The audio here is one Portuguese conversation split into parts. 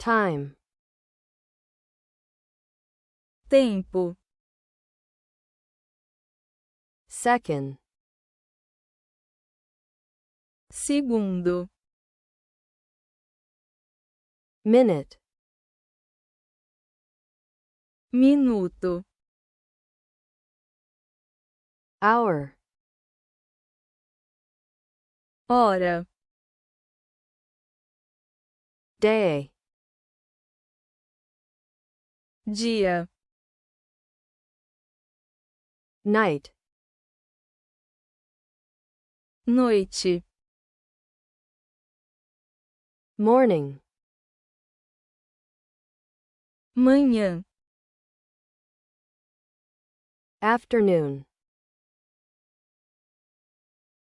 time, tempo, second, segundo, minute, minuto, hour, hora, day, dia, night, noite, morning, manhã, afternoon,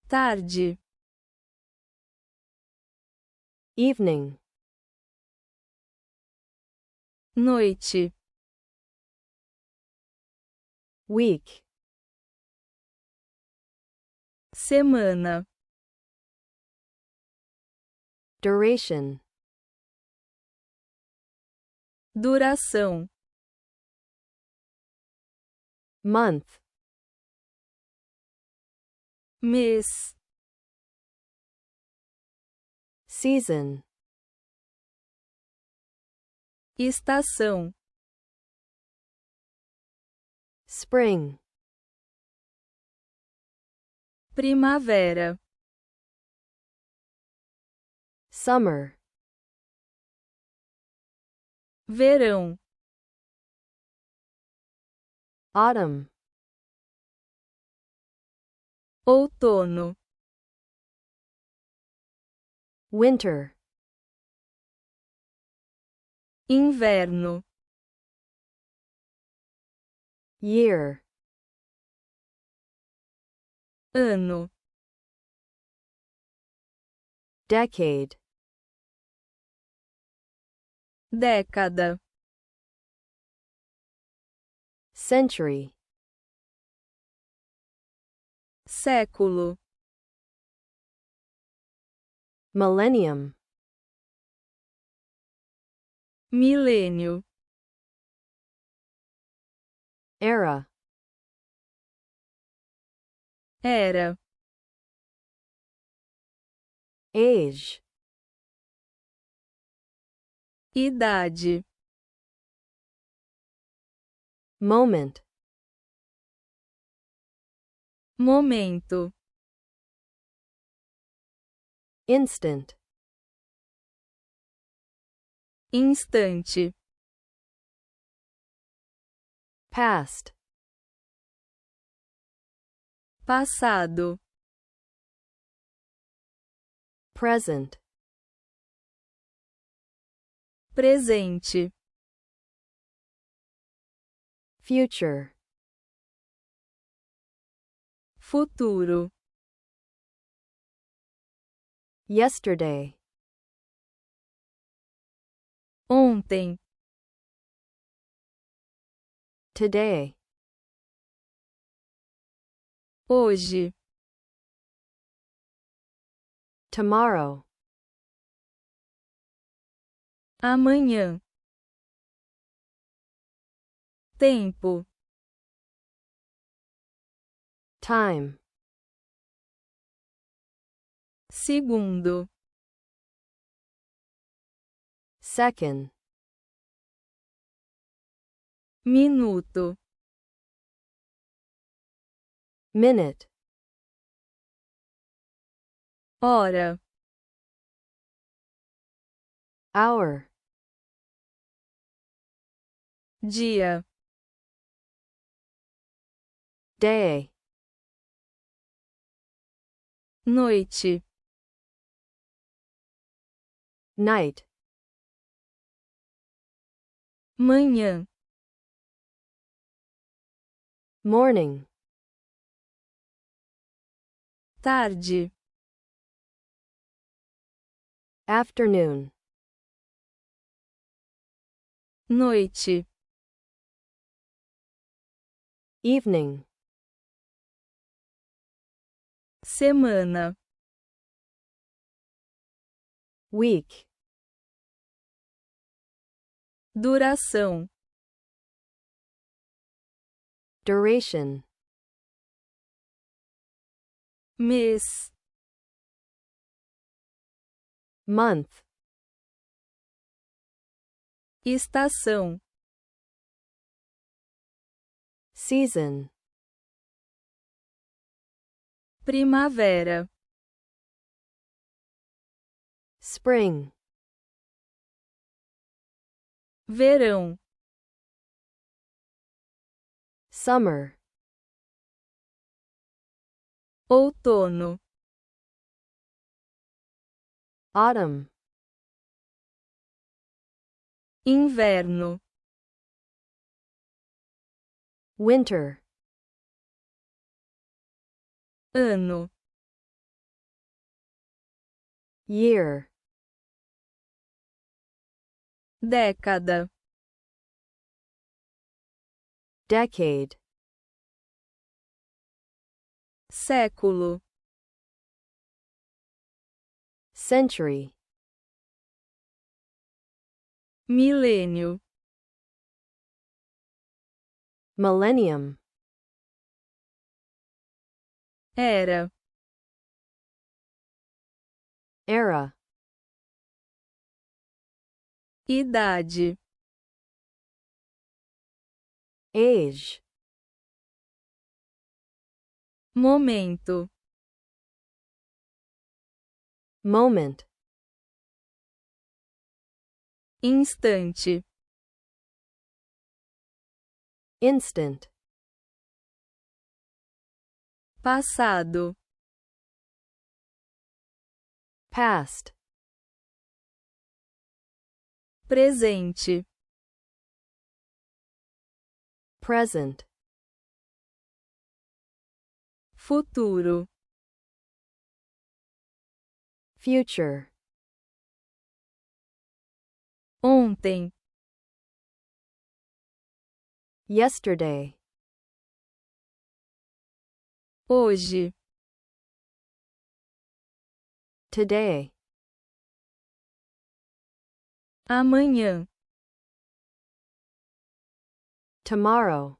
tarde, evening, noite, week, semana, duration, duração, month, mês, season, estação, spring, primavera, summer, verão, autumn, outono, winter, inverno, year, ano, decade, década, century, século, millennium, milênio, era, era, age, idade, moment, momento, instant, instante, past, passado, present, presente, future, futuro, yesterday, ontem, today, hoje, tomorrow, amanhã, tempo, time, segundo, second, minuto, minute, hora, hour, dia, day, noite, night, manhã, morning, tarde, afternoon, noite, evening, semana, week, duração, duration, mês, month, estação, season, primavera, spring, verão, summer, outono, autumn, inverno, winter, ano, year, década, decade, século, century, milênio, millennium, era, era, idade, age, momento, moment, instante, instant, passado, past, presente, present, futuro, future, ontem, yesterday, hoje, today, amanhã, tomorrow,